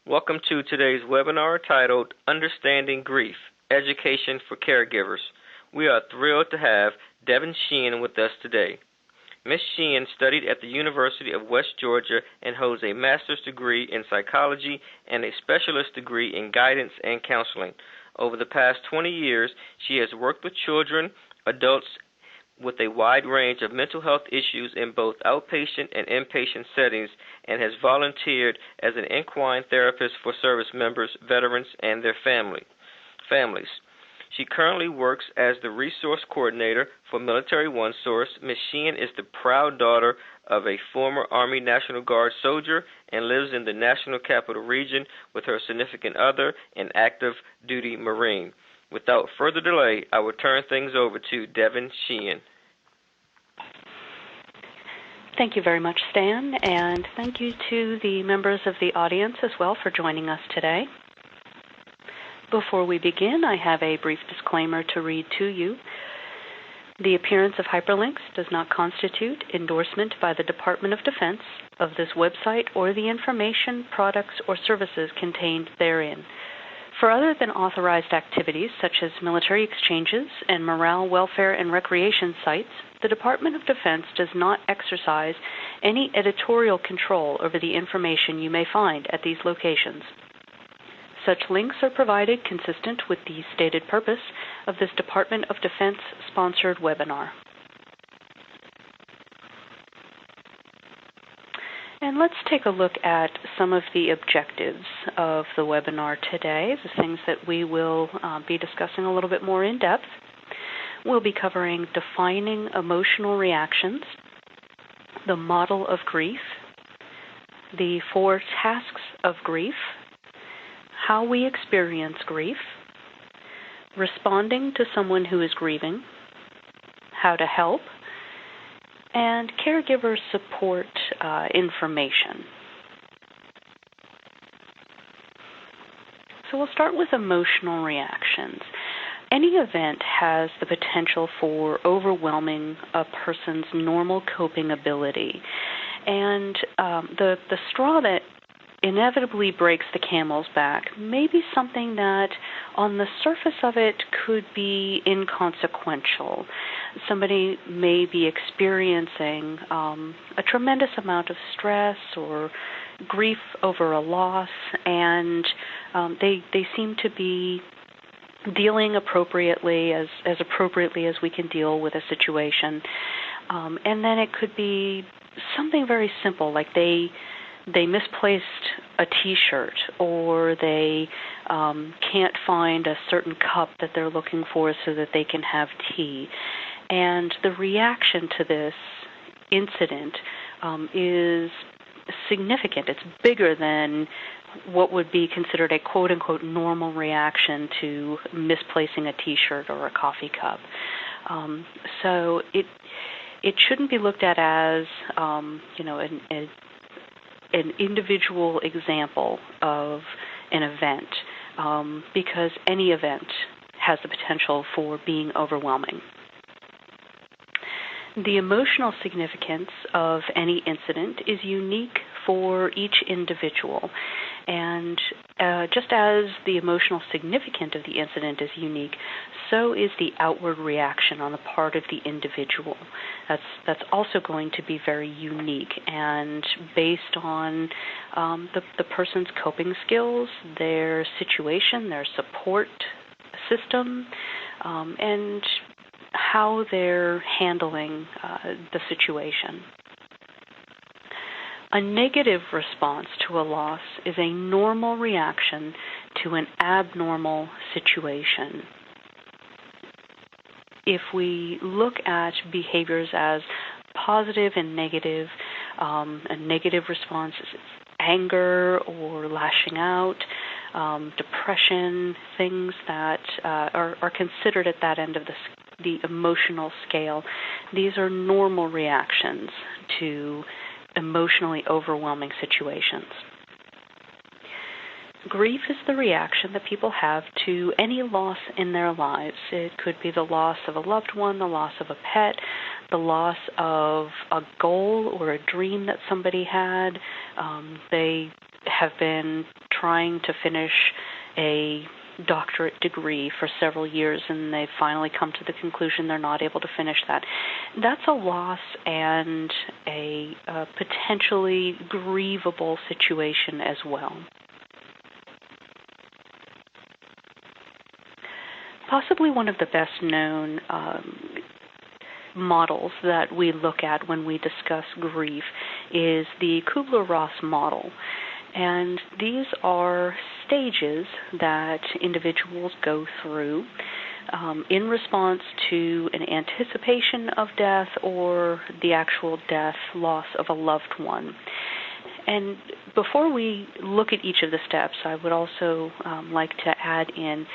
Welcome to today's webinar titled Understanding Grief, Education for Caregivers. We are thrilled to have Devin Sheehan with us today. Ms. Sheehan studied at the University of West Georgia and holds a master's degree in psychology and a specialist degree in guidance and counseling. Over the past 20 years, she has worked with children, adults, with a wide range of mental health issues in both outpatient and inpatient settings, and has volunteered as an equine therapist for service members, veterans, and their families. She currently works as the resource coordinator for Military One Source. Ms. Sheehan is the proud daughter of a former Army National Guard soldier and lives in the National Capital Region with her significant other, an active duty Marine. Without further delay, I will turn things over to Devin Sheehan. Thank you very much, Stan, and thank you to the members of the audience as well for joining us today. Before we begin, I have a brief disclaimer to read to you. The appearance of hyperlinks does not constitute endorsement by the Department of Defense of this website or the information, products, or services contained therein. For other than authorized activities such as military exchanges and morale, welfare, and recreation sites, the Department of Defense does not exercise any editorial control over the information you may find at these locations. Such links are provided consistent with the stated purpose of this Department of Defense-sponsored webinar. And let's take a look at some of the objectives of the webinar today, the things that we will be discussing a little bit more in depth. We'll be covering defining emotional reactions, the model of grief, the 4 tasks of grief, how we experience grief, responding to someone who is grieving, how to help, and caregiver support information. So we'll start with emotional reactions. Any event has the potential for overwhelming a person's normal coping ability. And the straw that inevitably breaks the camel's back may be something that on the surface of it could be inconsequential. Somebody may be experiencing a tremendous amount of stress or grief over a loss, and they seem to be dealing appropriately, as appropriately as we can deal with a situation. And then it could be something very simple, like they misplaced a T-shirt, or they can't find a certain cup that they're looking for so that they can have tea. And the reaction to this incident is significant. It's bigger than what would be considered a quote-unquote normal reaction to misplacing a T-shirt or a coffee cup. So it shouldn't be looked at as an individual example of an event, because any event has the potential for being overwhelming. The emotional significance of any incident is unique for each individual, and just as the emotional significance of the incident is unique, so is the outward reaction on the part of the individual. That's also going to be very unique and based on the person's coping skills, their situation, their support system, and how they're handling the situation. A negative response to a loss is a normal reaction to an abnormal situation. If we look at behaviors as positive and negative, a negative response is anger or lashing out, depression, things that are considered at that end of the emotional scale. These are normal reactions to emotionally overwhelming situations. Grief is the reaction that people have to any loss in their lives. It could be the loss of a loved one, the loss of a pet, the loss of a goal or a dream that somebody had. They have been trying to finish a doctorate degree for several years, and they finally come to the conclusion they're not able to finish that. That's a loss and a potentially grievable situation as well. Possibly one of the best known models that we look at when we discuss grief is the Kubler-Ross model. And these are stages that individuals go through in response to an anticipation of death or the actual death, loss of a loved one. And before we look at each of the steps, I would also like to add in,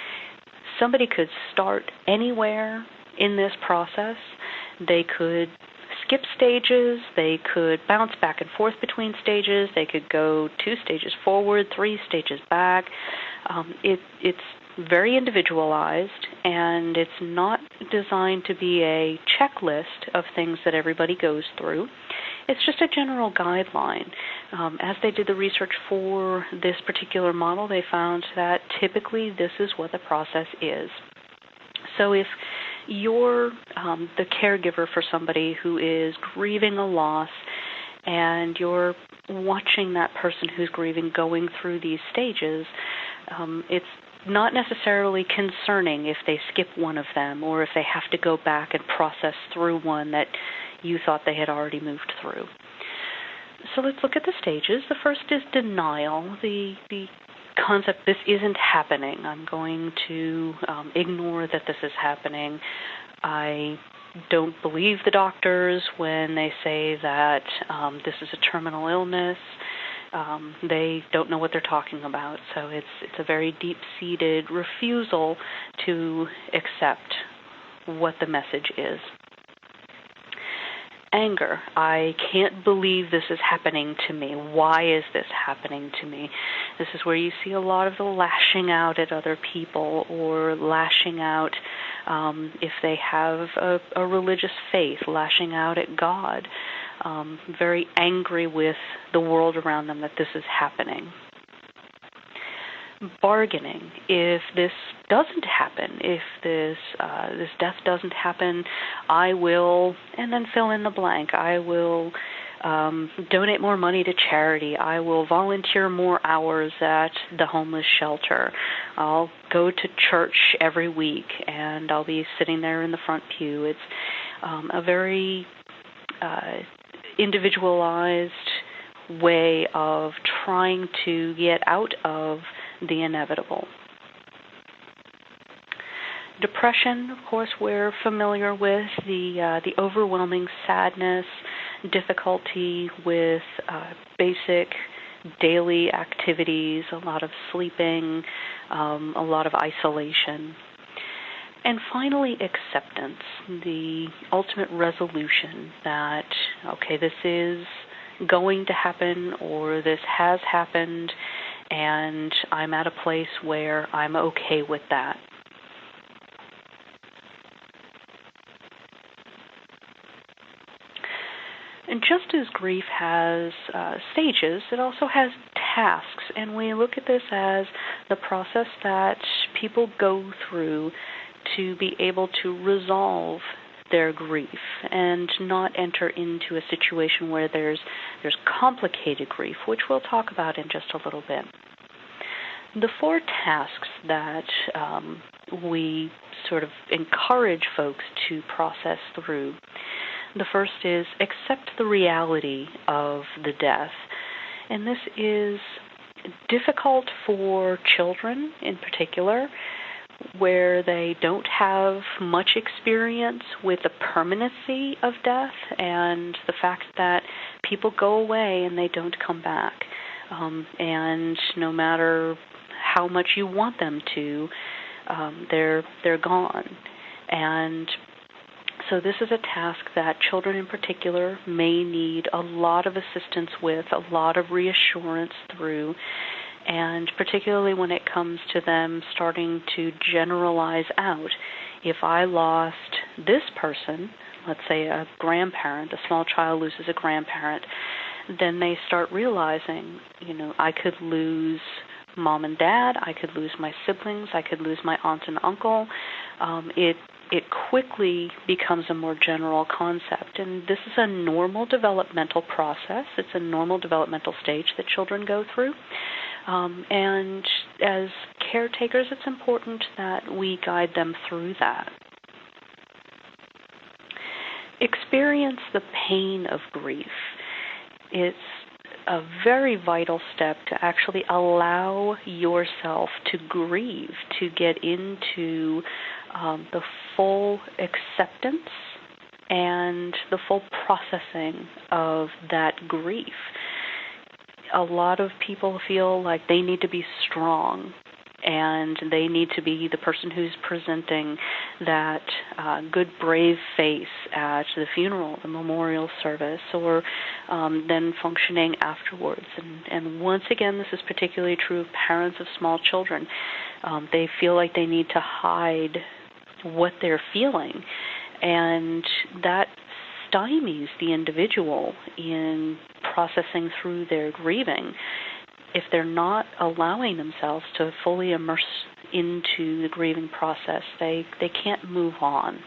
somebody could start anywhere in this process. They could skip stages, they could bounce back and forth between stages, they could go 2 stages forward, 3 stages back. It's very individualized, and it's not designed to be a checklist of things that everybody goes through. It's just a general guideline. As they did the research for this particular model, they found that typically this is what the process is. So if you're the caregiver for somebody who is grieving a loss, and you're watching that person who's grieving going through these stages, it's not necessarily concerning if they skip one of them or if they have to go back and process through one that you thought they had already moved through. So let's look at the stages. The first is denial, the concept, this isn't happening. I'm going to ignore that this is happening. I don't believe the doctors when they say that this is a terminal illness. They don't know what they're talking about. So it's a very deep-seated refusal to accept what the message is. Anger. I can't believe this is happening to me. Why is this happening to me? This is where you see a lot of the lashing out at other people, or lashing out if they have a religious faith, lashing out at God, very angry with the world around them that this is happening. Bargaining. If this doesn't happen, if this death doesn't happen, I will, and then fill in the blank. I will donate more money to charity. I will volunteer more hours at the homeless shelter. I'll go to church every week, and I'll be sitting there in the front pew. It's a very individualized way of trying to get out of the inevitable. Depression, of course, we're familiar with the overwhelming sadness, difficulty with basic daily activities, a lot of sleeping, a lot of isolation. And finally, acceptance, the ultimate resolution that, okay, this is going to happen, or this has happened, and I'm at a place where I'm okay with that. And just as grief has stages, it also has tasks, and we look at this as the process that people go through to be able to resolve their grief and not enter into a situation where there's complicated grief, which we'll talk about in just a little bit. The 4 tasks that we sort of encourage folks to process through. The first is accept the reality of the death. And this is difficult for children in particular, where they don't have much experience with the permanency of death and the fact that people go away and they don't come back. And no matter how much you want them to, they're gone. And so this is a task that children in particular may need a lot of assistance with, a lot of reassurance through, and particularly when it comes to them starting to generalize out. If I lost this person, let's say a grandparent, a small child loses a grandparent, then they start realizing, I could lose mom and dad, I could lose my siblings, I could lose my aunt and uncle. It quickly becomes a more general concept, and this is a normal developmental process. It's a normal developmental stage that children go through. And as caretakers, it's important that we guide them through that. Experience the pain of grief. It's a very vital step to actually allow yourself to grieve, to get into the full acceptance and the full processing of that grief. A lot of people feel like they need to be strong and they need to be the person who's presenting that good, brave face at the funeral, the memorial service, or then functioning afterwards. And once again, this is particularly true of parents of small children. They feel like they need to hide what they're feeling, and that stymies the individual in processing through their grieving. If they're not allowing themselves to fully immerse into the grieving process, they can't move on.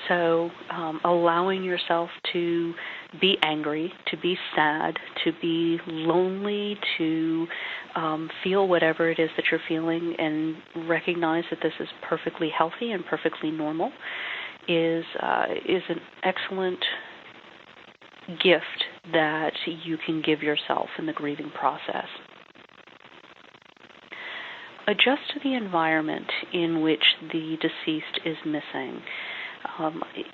So allowing yourself to be angry, to be sad, to be lonely, to feel whatever it is that you're feeling and recognize that this is perfectly healthy and perfectly normal is an excellent gift that you can give yourself in the grieving process. Adjust to the environment in which the deceased is missing.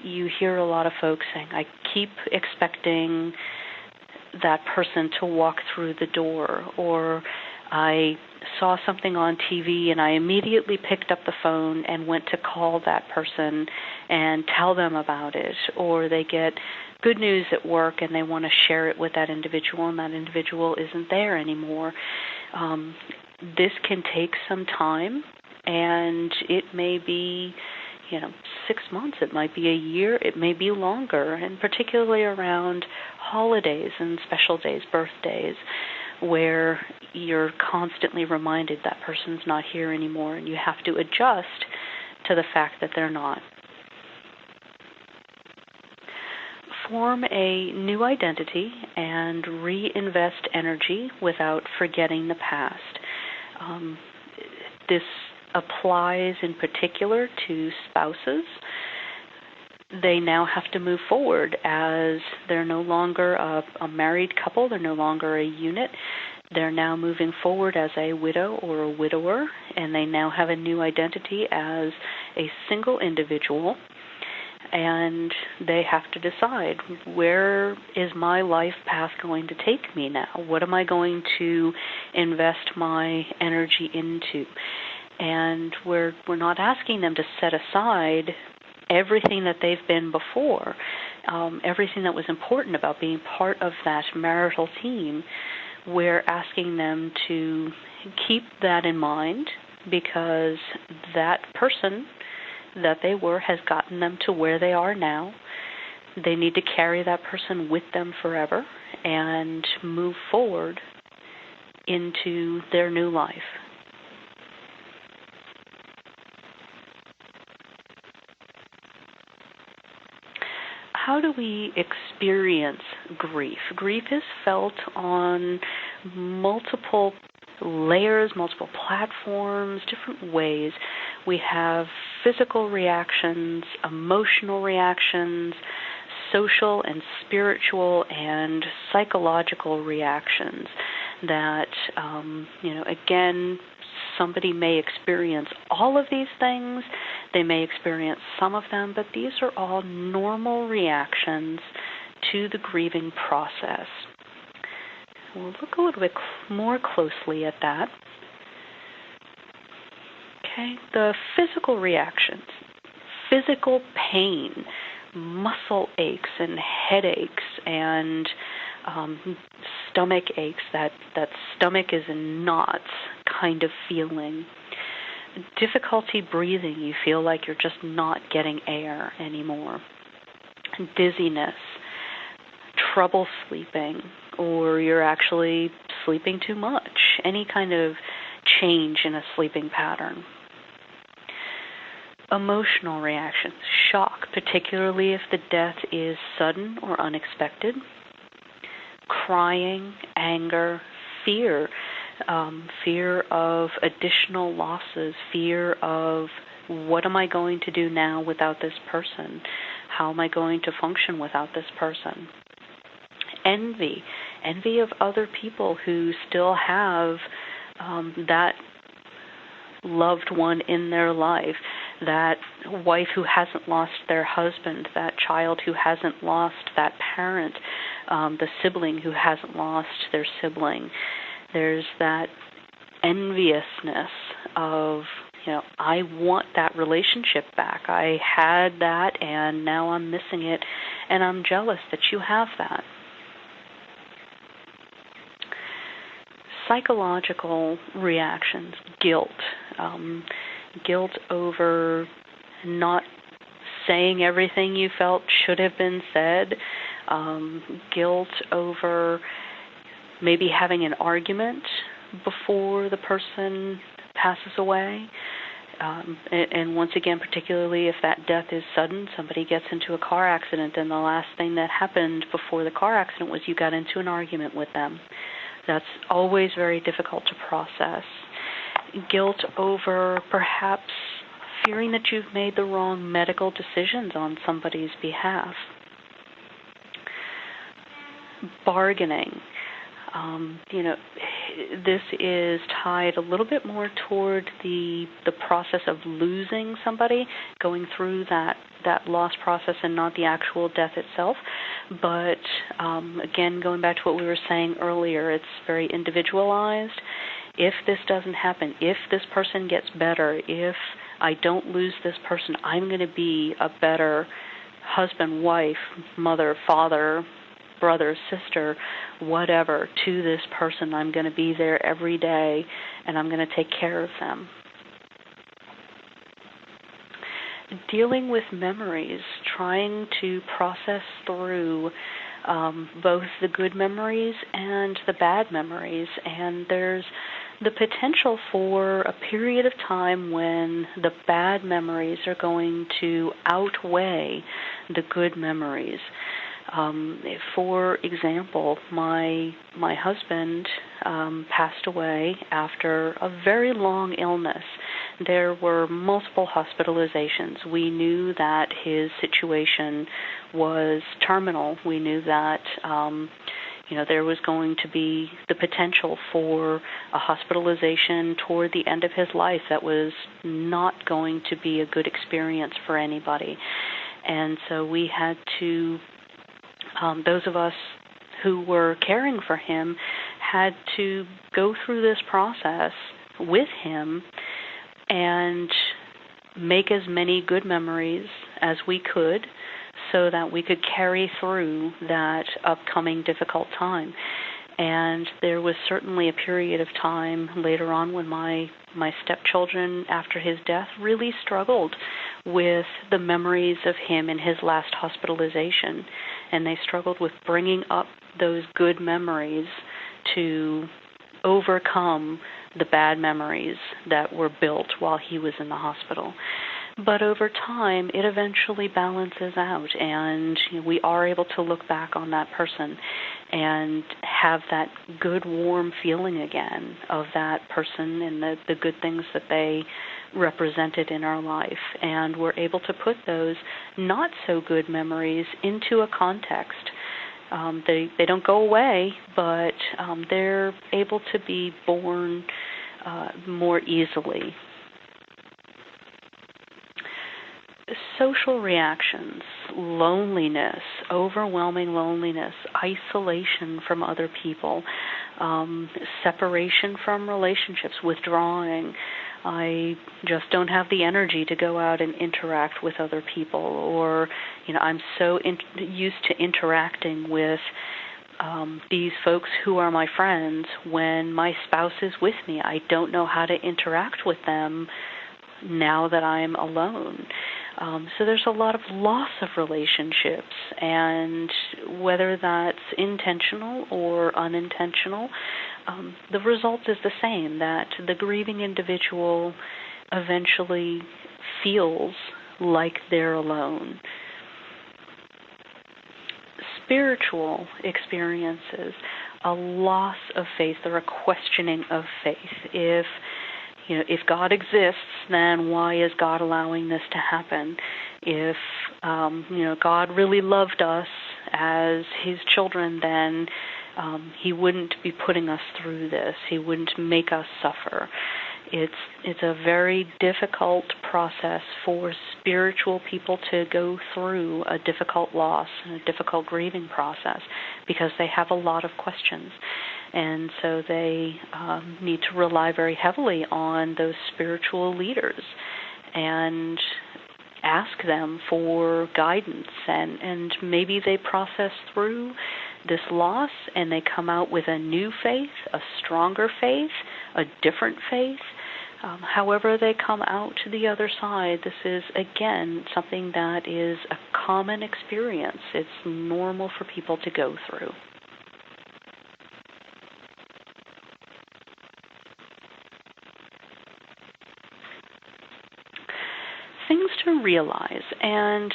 You hear a lot of folks saying, I keep expecting that person to walk through the door, or I saw something on TV and I immediately picked up the phone and went to call that person and tell them about it, or they get good news at work and they want to share it with that individual and that individual isn't there anymore. This can take some time, and it may be 6 months, it might be a year, it may be longer, and particularly around holidays and special days, birthdays, where you're constantly reminded that person's not here anymore and you have to adjust to the fact that they're not. Form a new identity and reinvest energy without forgetting the past. This applies in particular to spouses. They now have to move forward as they're no longer a married couple, they're no longer a unit. They're now moving forward as a widow or a widower, and they now have a new identity as a single individual. And they have to decide, where is my life path going to take me now? What am I going to invest my energy into? And we're not asking them to set aside everything that they've been before, everything that was important about being part of that marital team. We're asking them to keep that in mind, because that person that they were has gotten them to where they are now. They need to carry that person with them forever and move forward into their new life. How do we experience grief? Grief is felt on multiple layers, multiple platforms, different ways. We have physical reactions, emotional reactions, social and spiritual and psychological reactions that, again, somebody may experience all of these things. They may experience some of them, but these are all normal reactions to the grieving process. We'll look a little bit more closely at that. Okay, the physical reactions, physical pain, muscle aches and headaches and stomach aches, that stomach is in knots kind of feeling. Difficulty breathing, you feel like you're just not getting air anymore. Dizziness, trouble sleeping, or you're actually sleeping too much, any kind of change in a sleeping pattern. Emotional reactions, shock, particularly if the death is sudden or unexpected. Crying, anger, fear, fear of additional losses, fear of what am I going to do now without this person? How am I going to function without this person? Envy of other people who still have that loved one in their life, that wife who hasn't lost their husband, that child who hasn't lost that parent, the sibling who hasn't lost their sibling. There's that enviousness of, I want that relationship back. I had that and now I'm missing it, and I'm jealous that you have that. Psychological reactions, guilt. Guilt over not saying everything you felt should have been said. Guilt over maybe having an argument before the person passes away. And once again, particularly if that death is sudden, somebody gets into a car accident and the last thing that happened before the car accident was you got into an argument with them. That's always very difficult to process. Guilt over perhaps fearing that you've made the wrong medical decisions on somebody's behalf. Bargaining. This is tied a little bit more toward the process of losing somebody, going through that loss process and not the actual death itself. But again, going back to what we were saying earlier, it's very individualized. If this doesn't happen, if this person gets better, if I don't lose this person, I'm going to be a better husband, wife, mother, father, brother, sister, whatever, to this person. I'm going to be there every day, and I'm going to take care of them. Dealing with memories, trying to process through both the good memories and the bad memories. And there's the potential for a period of time when the bad memories are going to outweigh the good memories. For example, my husband passed away after a very long illness. There were multiple hospitalizations. We knew that his situation was terminal. We knew that there was going to be the potential for a hospitalization toward the end of his life that was not going to be a good experience for anybody. And so we had to, those of us who were caring for him had to go through this process with him and make as many good memories as we could so that we could carry through that upcoming difficult time. And there was certainly a period of time later on when my stepchildren, after his death, really struggled with the memories of him in his last hospitalization. And they struggled with bringing up those good memories to overcome the bad memories that were built while he was in the hospital. But over time, it eventually balances out, and we are able to look back on that person and have that good, warm feeling again of that person and the good things that they represented in our life. And we're able to put those not-so-good memories into a context. They don't go away, but they're able to be born more easily. Social reactions, loneliness, overwhelming loneliness, isolation from other people, separation from relationships, withdrawing. I just don't have the energy to go out and interact with other people, or I'm so used to interacting with these folks who are my friends when my spouse is with me. I don't know how to interact with them now that I'm alone. So there's a lot of loss of relationships, and whether that's intentional or unintentional, the result is the same, that the grieving individual eventually feels like they're alone. Spiritual experiences, a loss of faith or a questioning of faith. If God exists, then why is God allowing this to happen? If God really loved us as His children, then He wouldn't be putting us through this. He wouldn't make us suffer. It's a very difficult process for spiritual people to go through a difficult loss and a difficult grieving process because they have a lot of questions. And so they need to rely very heavily on those spiritual leaders and ask them for guidance. And maybe they process through this loss and they come out with a new faith, a stronger faith, a different faith. However they come out to the other side, this is, again, something that is a common experience. It's normal for people to go through. Things to realize, and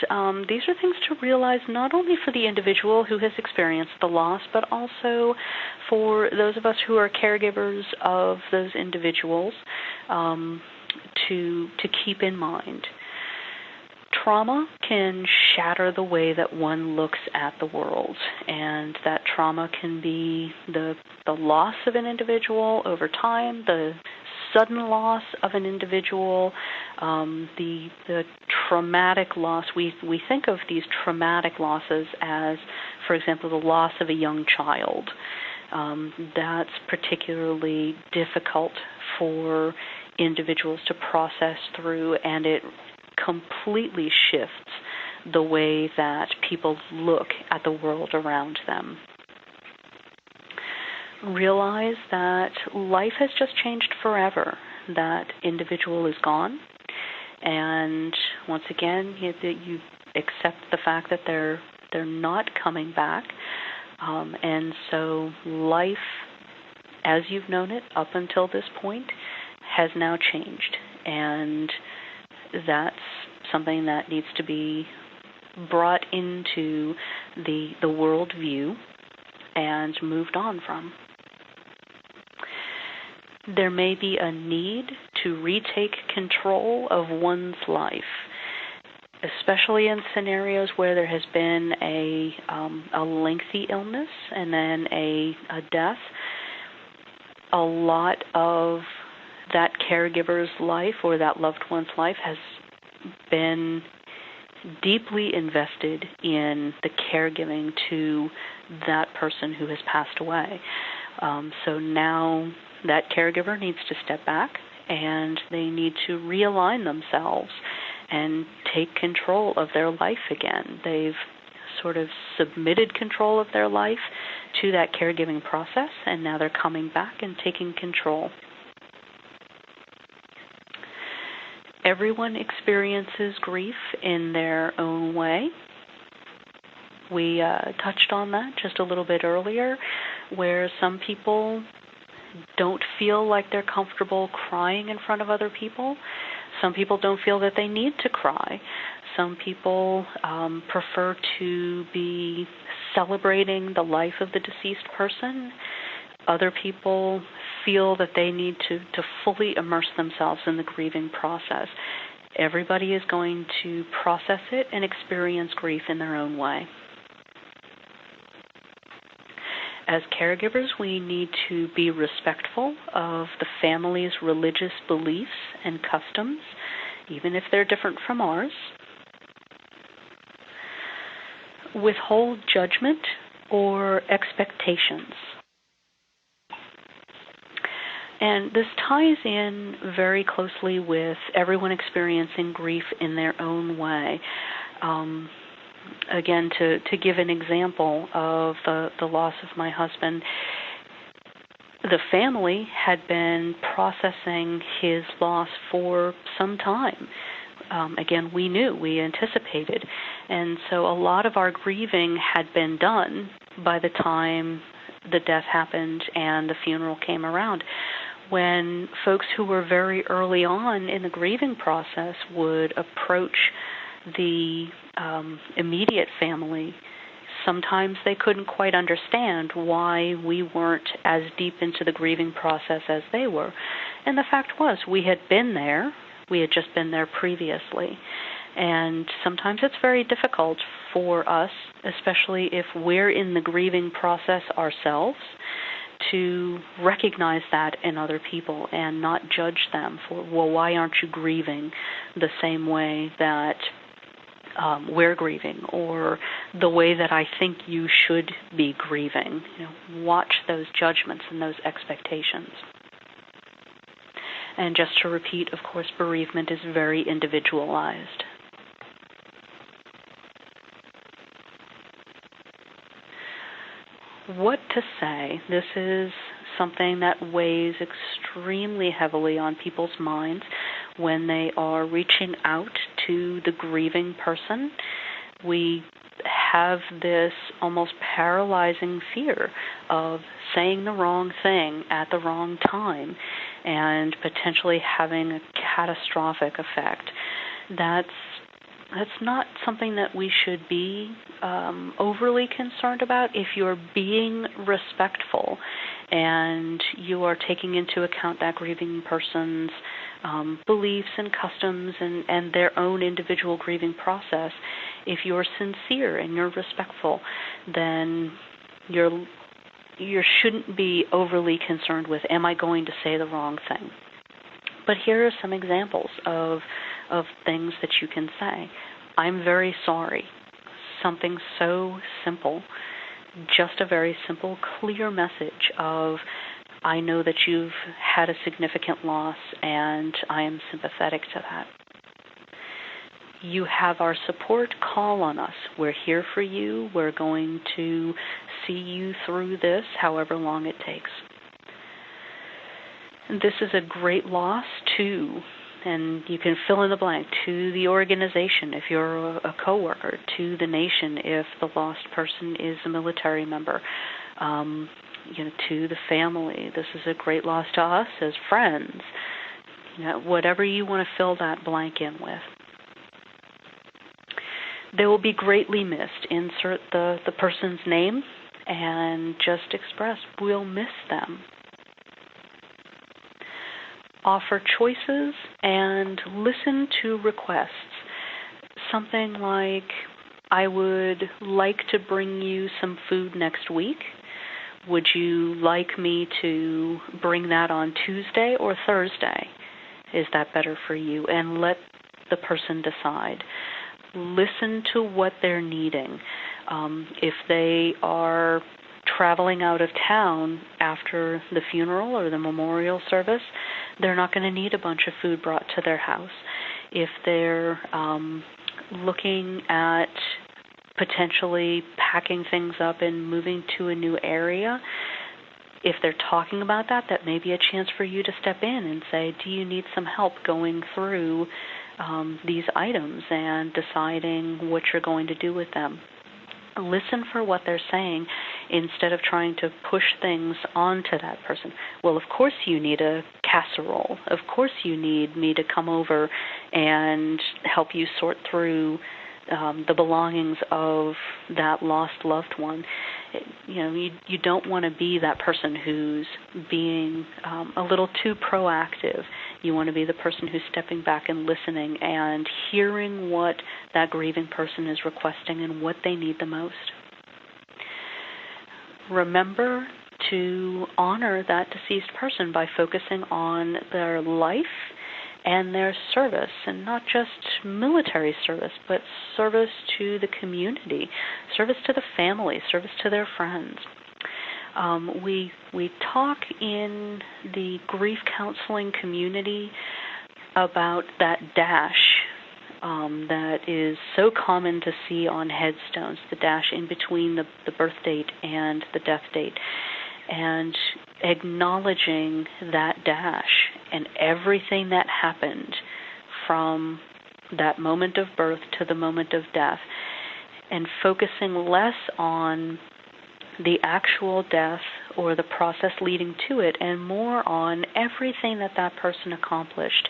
these are things to realize not only for the individual who has experienced the loss, but also for those of us who are caregivers of those individuals, to keep in mind. Trauma can shatter the way that one looks at the world, and that trauma can be the loss of an individual over time, the sudden loss of an individual, the traumatic loss. We think of these traumatic losses as, for example, the loss of a young child. That's particularly difficult for individuals to process through, and it completely shifts the way that people look at the world around them. Realize that life has just changed forever. That individual is gone, and once again, you accept the fact that they're not coming back, and so life, as you've known it up until this point, has now changed, and that's something that needs to be brought into the world view and moved on from. There may be a need to retake control of one's life, especially in scenarios where there has been a lengthy illness and then a death. A lot of that caregiver's life or that loved one's life has been deeply invested in the caregiving to that person who has passed away. So now that caregiver needs to step back and they need to realign themselves and take control of their life again. They've sort of submitted control of their life to that caregiving process, and now they're coming back and taking control. Everyone experiences grief in their own way. We touched on that just a little bit earlier, where some people don't feel like they're comfortable crying in front of other people. Some people don't feel that they need to cry. Some people prefer to be celebrating the life of the deceased person. Other people feel that they need to fully immerse themselves in the grieving process. Everybody is going to process it and experience grief in their own way. As caregivers, we need to be respectful of the family's religious beliefs and customs, even if they're different from ours. Withhold judgment or expectations. And this ties in very closely with everyone experiencing grief in their own way. Again, to give an example of the loss of my husband, the family had been processing his loss for some time. Again, we anticipated. And so a lot of our grieving had been done by the time the death happened and the funeral came around. When folks who were very early on in the grieving process would approach the immediate family, sometimes they couldn't quite understand why we weren't as deep into the grieving process as they were. And the fact was, we had been there. We had just been there previously. And sometimes it's very difficult for us, especially if we're in the grieving process ourselves, to recognize that in other people and not judge them for, well, why aren't you grieving the same way that we're grieving, or the way that I think you should be grieving. Watch those judgments and those expectations. And just to repeat, of course, bereavement is very individualized. What to say? This is something that weighs extremely heavily on people's minds when they are reaching out to the grieving person. We have this almost paralyzing fear of saying the wrong thing at the wrong time and potentially having a catastrophic effect. That's not something that we should be overly concerned about. If you're being respectful and you are taking into account that grieving person's beliefs and customs and their own individual grieving process, if you're sincere and you're respectful, then you shouldn't be overly concerned with, am I going to say the wrong thing? But here are some examples of things that you can say. I'm very sorry. Something so simple. Just a very simple, clear message of, I know that you've had a significant loss and I am sympathetic to that. You have our support. Call on us. We're here for you. We're going to see you through this, however long it takes. This is a great loss to, and you can fill in the blank, to the organization if you're a coworker, to the nation if the lost person is a military member, to the family. This is a great loss to us as friends. Whatever you want to fill that blank in with. They will be greatly missed. Insert the person's name and just express, we'll miss them. Offer choices and listen to requests. Something like, I would like to bring you some food next week. Would you like me to bring that on Tuesday or Thursday? Is that better for you? And let the person decide. Listen to what they're needing. If they are traveling out of town after the funeral or the memorial service, they're not going to need a bunch of food brought to their house. If they're looking at potentially packing things up and moving to a new area, if they're talking about that, that may be a chance for you to step in and say, do you need some help going through these items and deciding what you're going to do with them? Listen for what they're saying instead of trying to push things onto that person. Well, of course you need a casserole. Of course you need me to come over and help you sort through the belongings of that lost loved one. You don't want to be that person who's being a little too proactive. You want to be the person who's stepping back and listening and hearing what that grieving person is requesting and what they need the most. Remember to honor that deceased person by focusing on their life and their service, and not just military service, but service to the community, service to the family, service to their friends. We talk in the grief counseling community about that dash that is so common to see on headstones, the dash in between the birth date and the death date, and acknowledging that dash and everything that happened from that moment of birth to the moment of death, and focusing less on the actual death or the process leading to it, and more on everything that that person accomplished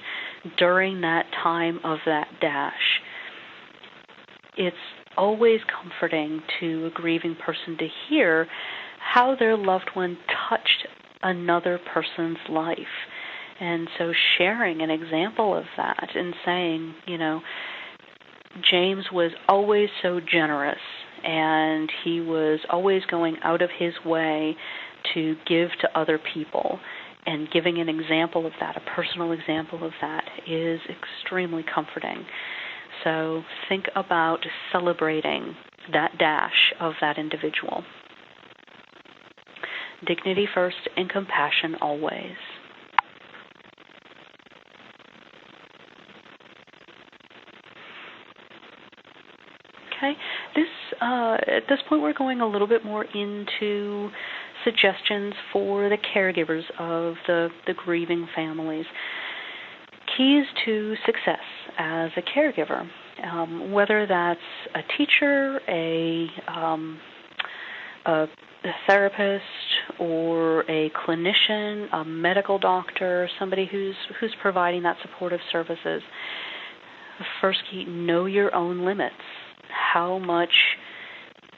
during that time of that dash. It's always comforting to a grieving person to hear how their loved one touched another person's life. And so sharing an example of that and saying, James was always so generous, and he was always going out of his way to give to other people. And giving an example of that, a personal example of that, is extremely comforting. So think about celebrating that dash of that individual. Dignity first and compassion always. Okay. At this point, we're going a little bit more into suggestions for the caregivers of the grieving families. Keys to success as a caregiver, whether that's a teacher, a therapist, or a clinician, a medical doctor, somebody who's providing that supportive services. First key, know your own limits. How much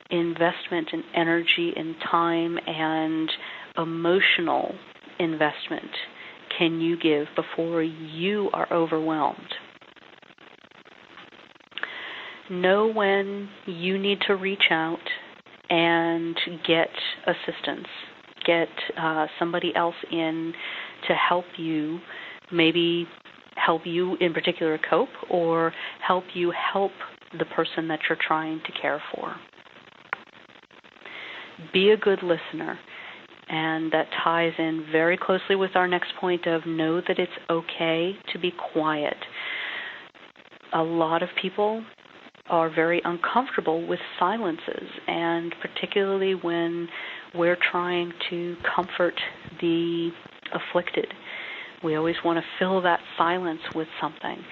investment and energy and time and emotional investment can you give before you are overwhelmed? Know when you need to reach out and get assistance, get somebody else in to help you, maybe help you in particular cope, or help you help the person that you're trying to care for. Be a good listener, and that ties in very closely with our next point of know that it's okay to be quiet. A lot of people are very uncomfortable with silences, and particularly when we're trying to comfort the afflicted. We always want to fill that silence with something.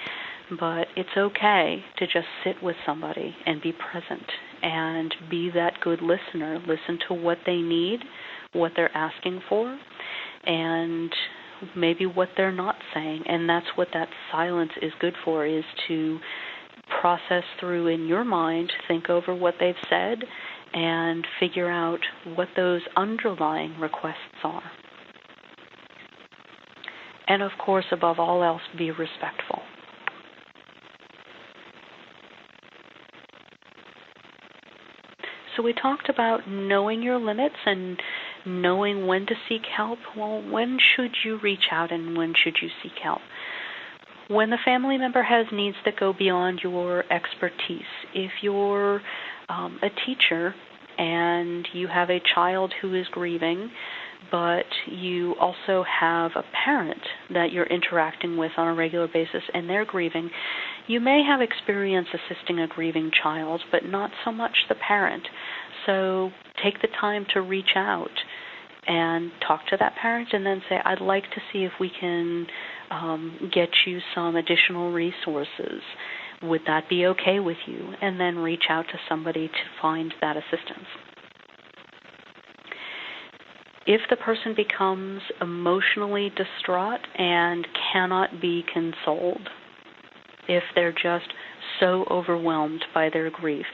But it's okay to just sit with somebody and be present and be that good listener. Listen to what they need, what they're asking for, and maybe what they're not saying. And that's what that silence is good for, is to process through in your mind, think over what they've said, and figure out what those underlying requests are. And of course, above all else, be respectful. So we talked about knowing your limits and knowing when to seek help. Well, when should you reach out and when should you seek help? When the family member has needs that go beyond your expertise. If you're a teacher and you have a child who is grieving, but you also have a parent that you're interacting with on a regular basis and they're grieving, you may have experience assisting a grieving child, but not so much the parent. So take the time to reach out and talk to that parent and then say, I'd like to see if we can get you some additional resources. Would that be okay with you? And then reach out to somebody to find that assistance. If the person becomes emotionally distraught and cannot be consoled, if they're just so overwhelmed by their grief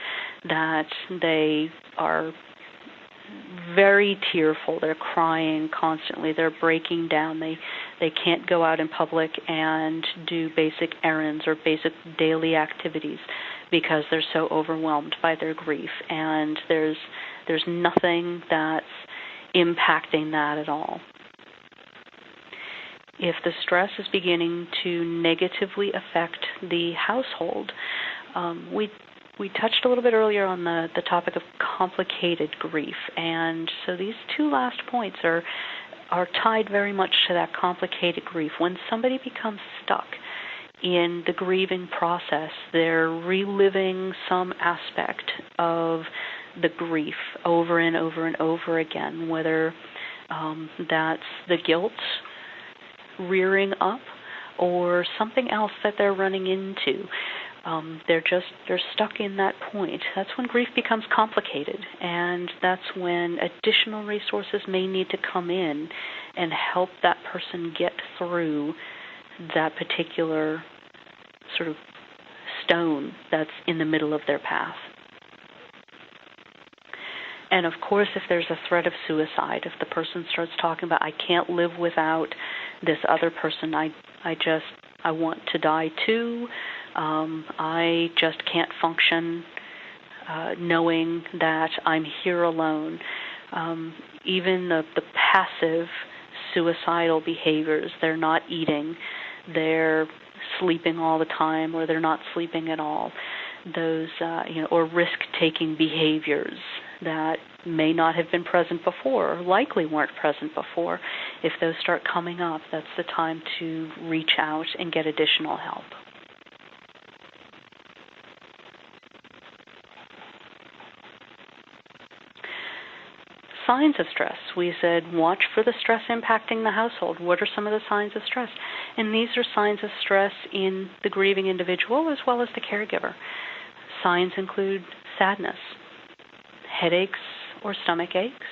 that they are very tearful, they're crying constantly, they're breaking down, they can't go out in public and do basic errands or basic daily activities because they're so overwhelmed by their grief, and there's nothing that's impacting that at all. If the stress is beginning to negatively affect the household, we touched a little bit earlier on the topic of complicated grief, and so these two last points are tied very much to that complicated grief. When somebody becomes stuck in the grieving process, they're reliving some aspect of the grief over and over and over again, whether that's the guilt rearing up or something else that they're running into. They're stuck in that point. That's when grief becomes complicated, and that's when additional resources may need to come in and help that person get through that particular sort of stone that's in the middle of their path. And of course, if there's a threat of suicide, if the person starts talking about, I can't live without this other person, I want to die too, I just can't function knowing that I'm here alone. Even the passive suicidal behaviors, they're not eating, they're sleeping all the time, or they're not sleeping at all. Those, or risk-taking behaviors that may not have been present before, or likely weren't present before. If those start coming up, that's the time to reach out and get additional help. Signs of stress. We said watch for the stress impacting the household. What are some of the signs of stress? And these are signs of stress in the grieving individual as well as the caregiver. Signs include sadness, headaches or stomach aches,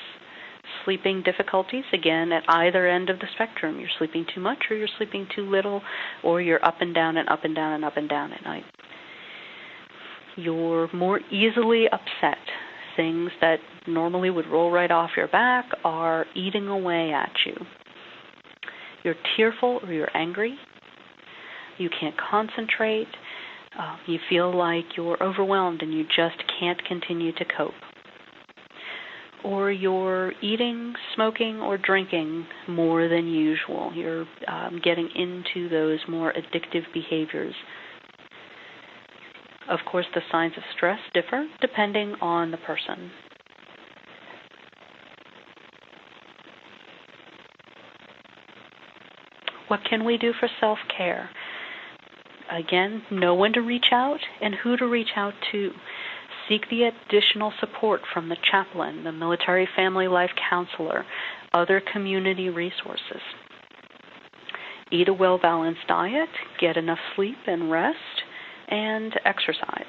sleeping difficulties, again, at either end of the spectrum. You're sleeping too much or you're sleeping too little, or you're up and down and up and down and up and down at night. You're more easily upset. Things that normally would roll right off your back are eating away at you. You're tearful or you're angry. You can't concentrate. You feel like you're overwhelmed and you just can't continue to cope. Or you're eating, smoking, or drinking more than usual. You're getting into those more addictive behaviors. Of course, the signs of stress differ depending on the person. What can we do for self-care? Again, know when to reach out and who to reach out to. Seek the additional support from the chaplain, the military family life counselor, other community resources. Eat a well-balanced diet, get enough sleep and rest, and exercise.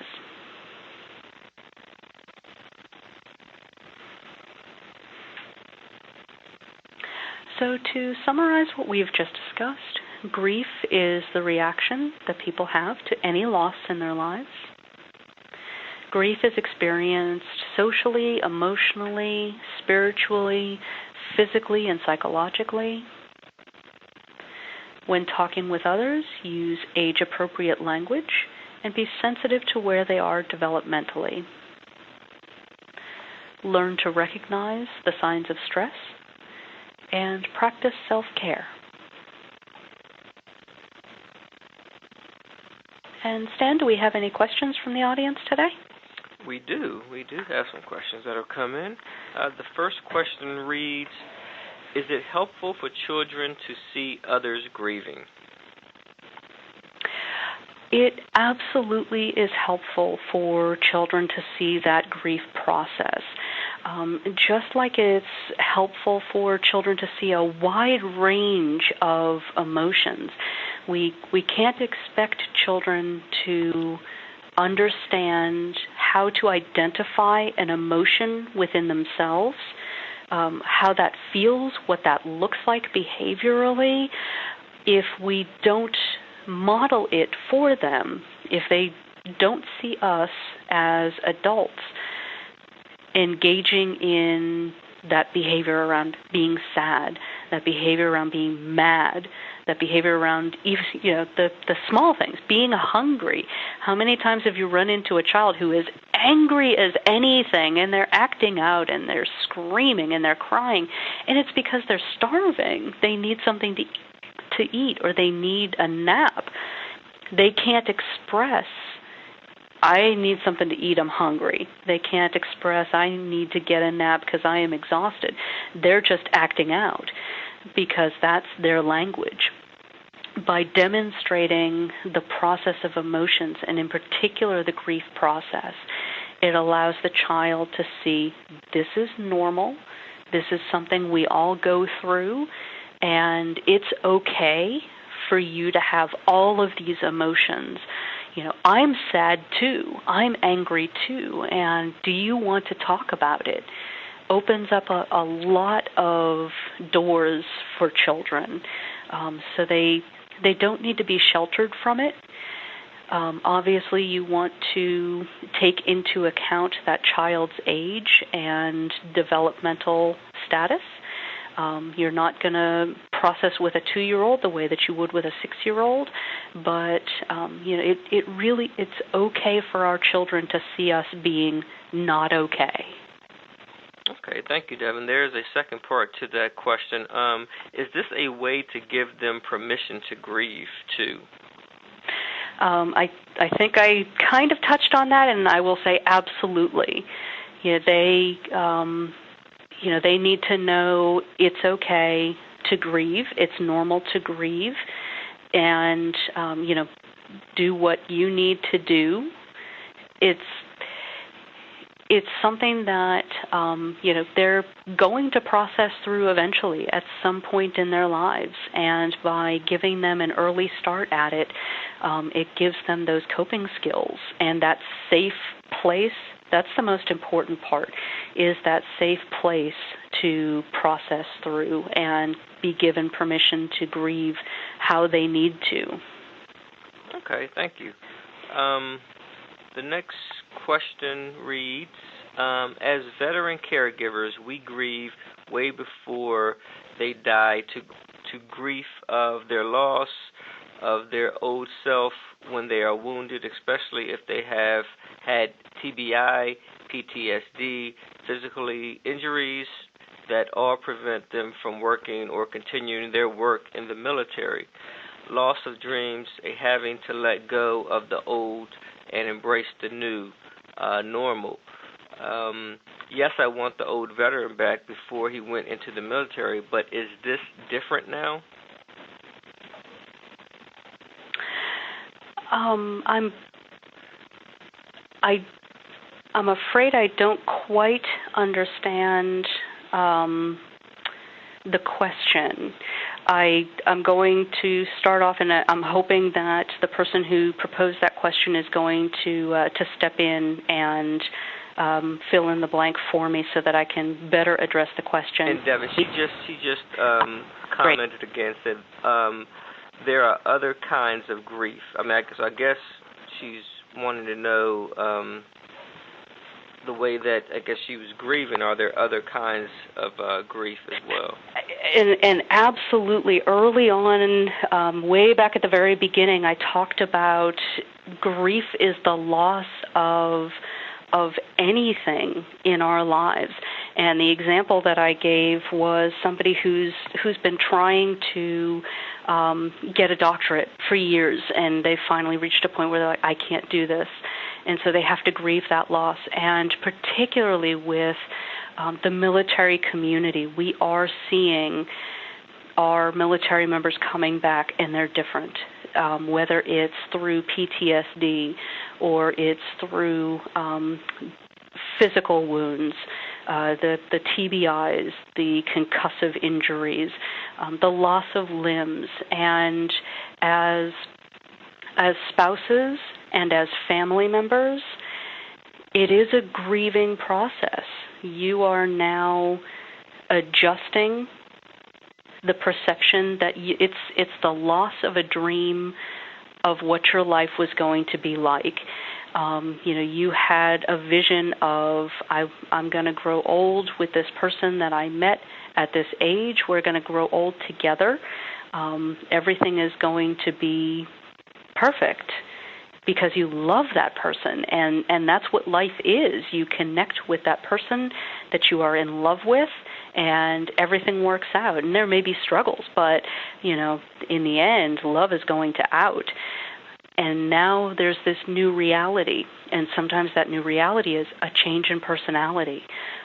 So to summarize what we've just discussed, grief is the reaction that people have to any loss in their lives. Grief is experienced socially, emotionally, spiritually, physically, and psychologically. When talking with others, use age-appropriate language and be sensitive to where they are developmentally. Learn to recognize the signs of stress and practice self-care. And Stan, do we have any questions from the audience today? We do. We do have some questions that have come in. The first question reads, is it helpful for children to see others grieving? It absolutely is helpful for children to see that grief process. Just like it's helpful for children to see a wide range of emotions. We can't expect children to understand how to identify an emotion within themselves, how that feels, what that looks like behaviorally, if we don't model it for them, if they don't see us as adults engaging in that behavior around being sad, that behavior around being mad, that behavior around even, the small things, being hungry. How many times have you run into a child who is angry as anything and they're acting out and they're screaming and they're crying, and it's because they're starving. They need something to eat or they need a nap. They can't express, I need something to eat, I'm hungry. They can't express, I need to get a nap because I am exhausted. They're just acting out because that's their language. By demonstrating the process of emotions, and in particular the grief process, it allows the child to see this is normal, this is something we all go through, and it's okay for you to have all of these emotions. I'm sad too, I'm angry too, and do you want to talk about it? Opens up a lot of doors for children, so they don't need to be sheltered from it. Obviously, you want to take into account that child's age and developmental status. You're not going to process with a 2-year-old the way that you would with a 6-year-old, but it's okay for our children to see us being not okay. Okay, thank you, Devin. There's a second part to that question. Is this a way to give them permission to grieve too? I think I kind of touched on that, and I will say absolutely. They need to know it's okay to grieve. It's normal to grieve, and do what you need to do. It's something that they're going to process through eventually at some point in their lives, and by giving them an early start at it, it gives them those coping skills and that safe place. That's the most important part, is that safe place to process through and be given permission to grieve how they need to. Okay, thank you. The next question reads, as veteran caregivers, we grieve way before they die to grief of their loss of their old self when they are wounded, especially if they have had TBI, PTSD, physical injuries that all prevent them from working or continuing their work in the military. Loss of dreams, a having to let go of the old and embrace the new, normal. Yes, I want the old veteran back before he went into the military, but is this different now? I'm afraid I don't quite understand the question. I'm going to start off, and I'm hoping that the person who proposed that question is going to step in and fill in the blank for me so that I can better address the question. And Devin, she just commented again, said there are other kinds of grief. I mean, I guess she's wanting to know the way that I guess she was grieving. Are there other kinds of grief as well? And absolutely, early on, way back at the very beginning, I talked about grief is the loss of anything in our lives. And the example that I gave was somebody who's been trying to get a doctorate for years, and they finally reached a point where they're like, I can't do this. And so they have to grieve that loss. And particularly with the military community, we are seeing our military members coming back, and they're different, whether it's through PTSD or it's through physical wounds, the TBIs, the concussive injuries, the loss of limbs. And as spouses and as family members, it is a grieving process. You are now adjusting the perception that it's the loss of a dream of what your life was going to be like. You had a vision of, I'm going to grow old with this person that I met at this age. We're going to grow old together. Everything is going to be perfect because you love that person, and that's what life is. You connect with that person that you are in love with, and everything works out. And there may be struggles, but, in the end, love is going to out. And now there's this new reality, and sometimes that new reality is a change in personality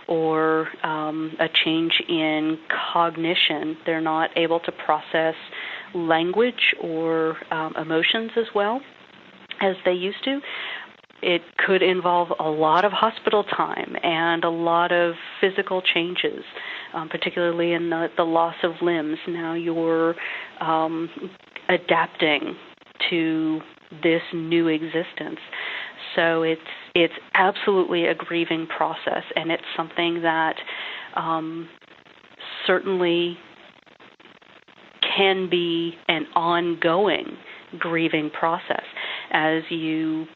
or a change in cognition. They're not able to process language or emotions as well as they used to. It could involve a lot of hospital time and a lot of physical changes, particularly in the loss of limbs. Now you're adapting to this new existence. So it's absolutely a grieving process, and it's something that certainly can be an ongoing grieving process. As you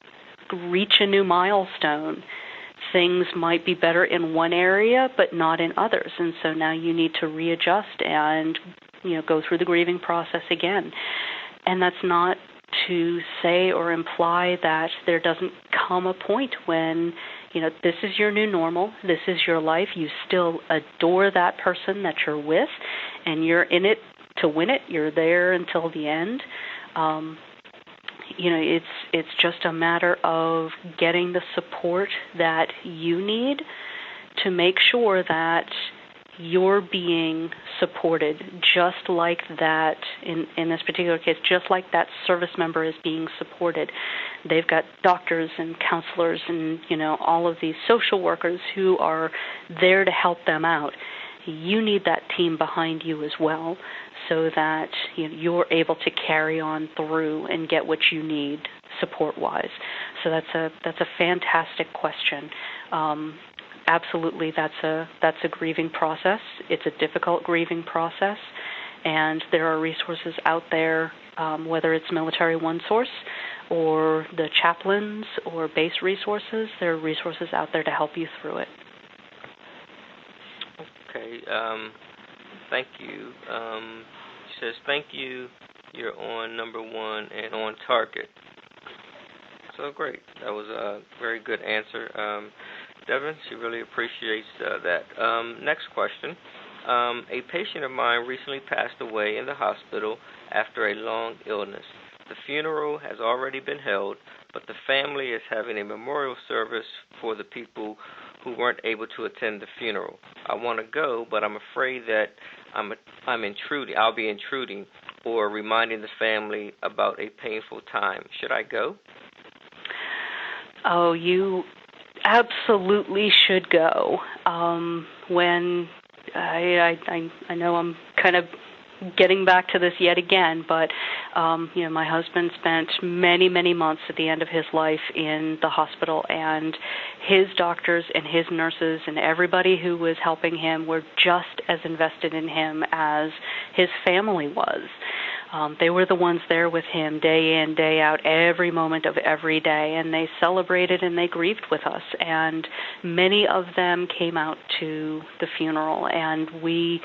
reach a new milestone, things might be better in one area but not in others, and so now you need to readjust and go through the grieving process again. And that's not to say or imply that there doesn't come a point when this is your new normal, this is your life, you still adore that person that you're with, and you're in it to win it, you're there until the end. It's just a matter of getting the support that you need to make sure that you're being supported, just like that, in this particular case, just like that service member is being supported. They've got doctors and counselors and, all of these social workers who are there to help them out. You need that team behind you as well, so that you're able to carry on through and get what you need support-wise. So that's a fantastic question. Absolutely, that's a grieving process. It's a difficult grieving process, and there are resources out there, whether it's Military One Source or the chaplains or base resources. There are resources out there to help you through it. Okay, thank you. She says, thank you, you're on number one and on target. So great. That was a very good answer. Devin, she really appreciates that. Next question. A patient of mine recently passed away in the hospital after a long illness. The funeral has already been held, but the family is having a memorial service for the people who weren't able to attend the funeral. I want to go, but I'm afraid that I'm intruding. I'll be intruding or reminding the family about a painful time. Should I go? Oh, you absolutely should go. When I know I'm kind of getting back to this yet again, but my husband spent many, many months at the end of his life in the hospital, and his doctors and his nurses and everybody who was helping him were just as invested in him as his family was. They were the ones there with him day in, day out, every moment of every day, and they celebrated and they grieved with us. And many of them came out to the funeral, and we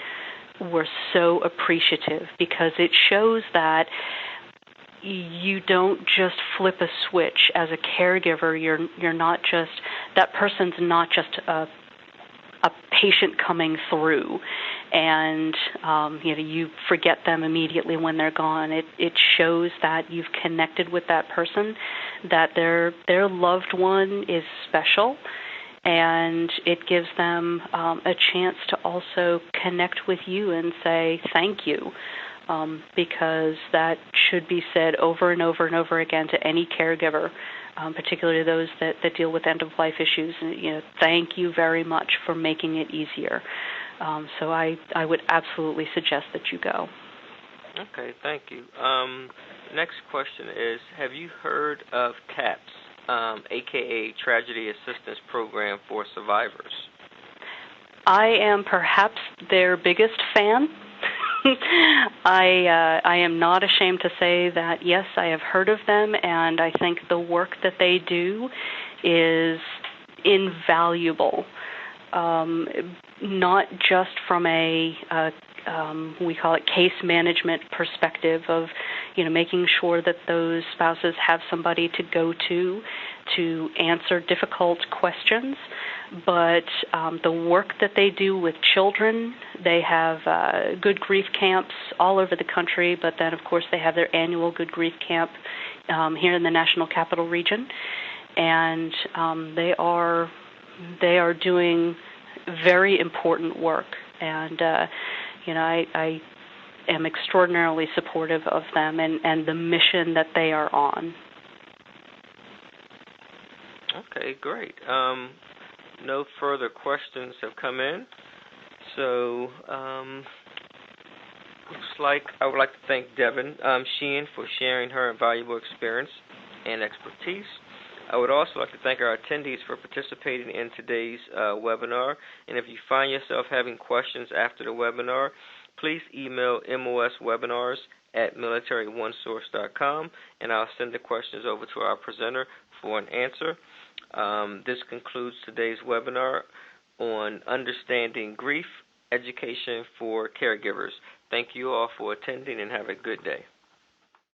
were so appreciative because it shows that you don't just flip a switch as a caregiver. You're not just, that person's not just a patient coming through, and you forget them immediately when they're gone. It shows that you've connected with that person, that their loved one is special, and it gives them a chance to also connect with you and say thank you, because that should be said over and over and over again to any caregiver, particularly those that deal with end-of-life issues. Thank you very much for making it easier. So I would absolutely suggest that you go. Okay, thank you. Next question is, have you heard of TAPS, a.k.a. Tragedy Assistance Program for Survivors? I am perhaps their biggest fan. I am not ashamed to say that, yes, I have heard of them, and I think the work that they do is invaluable, not just from a we call it case management perspective of, making sure that those spouses have somebody to go to answer difficult questions, but the work that they do with children. They have good grief camps all over the country, but then, of course, they have their annual good grief camp here in the National Capital Region, and they are doing very important work, and I am extraordinarily supportive of them and the mission that they are on. Okay, great. No further questions have come in, so looks like I would like to thank Devin Sheehan for sharing her valuable experience and expertise. I would also like to thank our attendees for participating in today's webinar. And if you find yourself having questions after the webinar, please email moswebinars@military1source.com, and I'll send the questions over to our presenter for an answer. This concludes today's webinar on understanding grief, education for caregivers. Thank you all for attending, and have a good day.